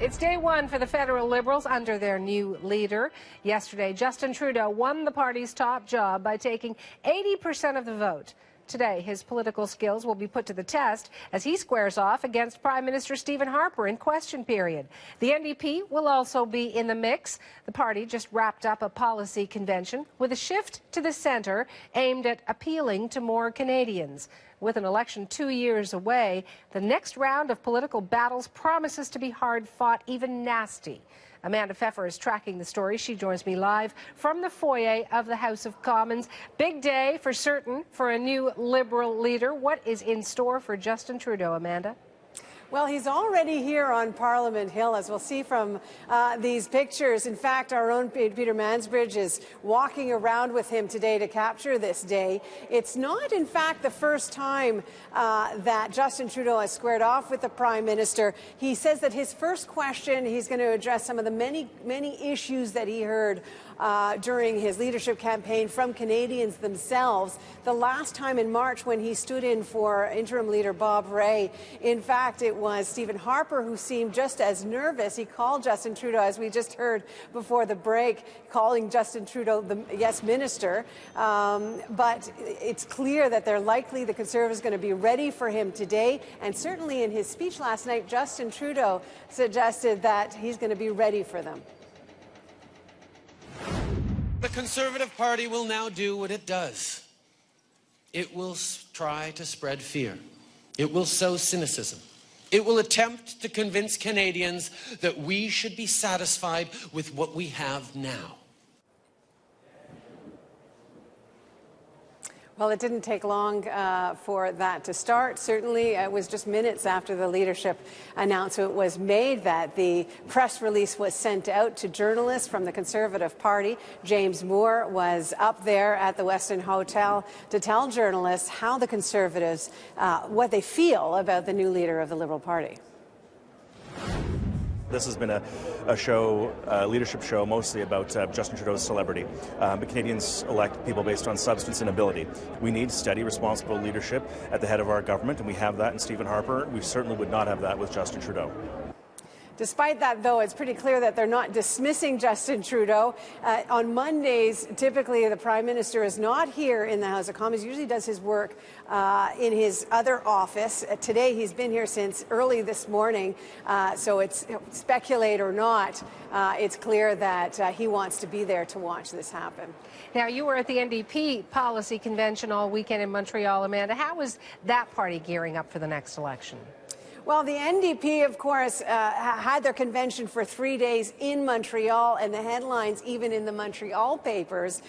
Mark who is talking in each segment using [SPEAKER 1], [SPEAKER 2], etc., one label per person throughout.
[SPEAKER 1] It's day one for the federal Liberals under their new leader. Yesterday, Justin Trudeau won the party's top job by taking 80% of the vote. Today, his political skills will be put to the test as he squares off against Prime Minister Stephen Harper in question period. The NDP will also be in the mix. The party just wrapped up a policy convention with a shift to the centre aimed at appealing to more Canadians. With an election 2 years away, the next round of political battles promises to be hard-fought, even nasty. Amanda Pfeffer is tracking the story. She joins me live from the foyer of the House of Commons. Big day for certain for a new Liberal leader. What is in store for Justin Trudeau, Amanda?
[SPEAKER 2] Well, he's already here on Parliament Hill, as we'll see from these pictures. In fact, our own Peter Mansbridge is walking around with him today to capture this day. It's not, in fact, the first time that Justin Trudeau has squared off with the Prime Minister. He says that his first question, he's going to address some of the many issues that he heard during his leadership campaign from Canadians themselves. The last time in March when he stood in for interim leader Bob Rae, in fact, it was Stephen Harper who seemed just as nervous. He called Justin Trudeau, as we just heard before the break, calling Justin Trudeau the yes minister. But it's clear that the Conservatives are going to be ready for him today. And certainly in his speech last night, Justin Trudeau suggested that he's going to be ready for them.
[SPEAKER 3] The Conservative Party will now do what it does. It will try to spread fear. It will sow cynicism. It will attempt to convince Canadians that we should be satisfied with what we have now.
[SPEAKER 2] Well, it didn't take long for that to start. Certainly, it was just minutes after the leadership announcement was made that the press release was sent out to journalists from the Conservative Party. James Moore was up there at the Westin Hotel to tell journalists how the Conservatives, what they feel about the new leader of the Liberal Party.
[SPEAKER 4] This has been a show, a leadership show, mostly about Justin Trudeau's celebrity. But Canadians elect people based on substance and ability. We need steady, responsible leadership at the head of our government, and we have that in Stephen Harper. We certainly would not have that with Justin Trudeau.
[SPEAKER 2] Despite that, though, it's pretty clear that they're not dismissing Justin Trudeau. On Mondays, typically the Prime Minister is not here in the House of Commons. He usually does his work in his other office. Today, he's been here since early this morning. So it's speculate or not, it's clear that he wants to be there to watch this happen.
[SPEAKER 1] Now, you were at the NDP policy convention all weekend in Montreal, Amanda. How is that party gearing up for the next election?
[SPEAKER 2] Well, the NDP, of course, had their convention for 3 days in Montreal, and the headlines, even in the Montreal papers,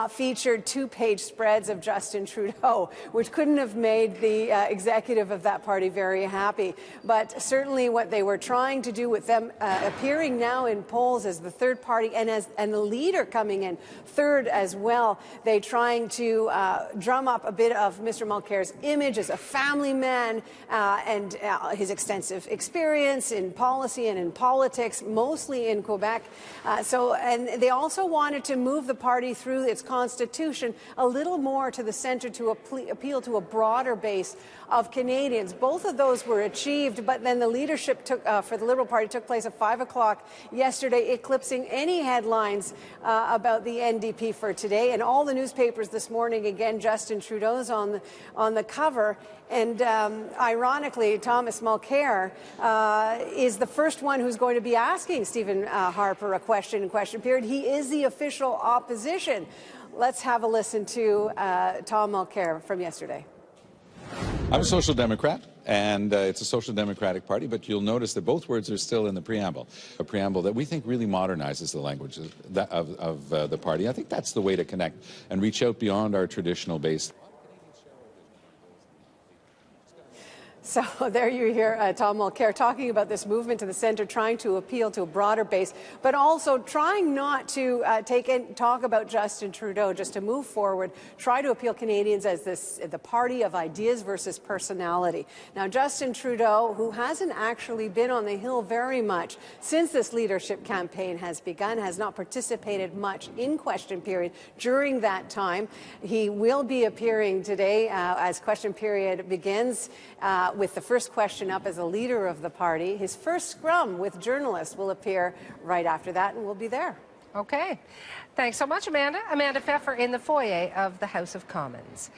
[SPEAKER 2] featured two-page spreads of Justin Trudeau, which couldn't have made the executive of that party very happy. But certainly what they were trying to do with them appearing now in polls as the third party and the leader coming in third as well, they trying to drum up a bit of Mr. Mulcair's image as a family man and his extensive experience in policy and in politics, mostly in Quebec. And they also wanted to move the party through its constitution a little more to the centre to appeal to a broader base of Canadians. Both of those were achieved, but then the leadership for the Liberal Party took place at 5 o'clock yesterday, eclipsing any headlines about the NDP for today. And all the newspapers this morning, again, Justin Trudeau's on the cover. And ironically, Thomas Mulcair is the first one who's going to be asking Stephen Harper a question in question period. He is the official opposition. Let's have a listen to Tom Mulcair from yesterday.
[SPEAKER 5] I'm a social democrat, and it's a social democratic party, but you'll notice that both words are still in the preamble, a preamble that we think really modernizes the language of the party. I think that's the way to connect and reach out beyond our traditional base.
[SPEAKER 2] So there you hear Tom Mulcair talking about this movement to the centre, trying to appeal to a broader base, but also trying not to talk about Justin Trudeau, just to move forward, try to appeal Canadians as the party of ideas versus personality. Now, Justin Trudeau, who hasn't actually been on the Hill very much since this leadership campaign has begun, has not participated much in question period during that time. He will be appearing today as question period begins with the first question up as a leader of the party. His first scrum with journalists will appear right after that, and we'll be there.
[SPEAKER 1] Okay. Thanks so much, Amanda. Amanda Pfeffer in the foyer of the House of Commons.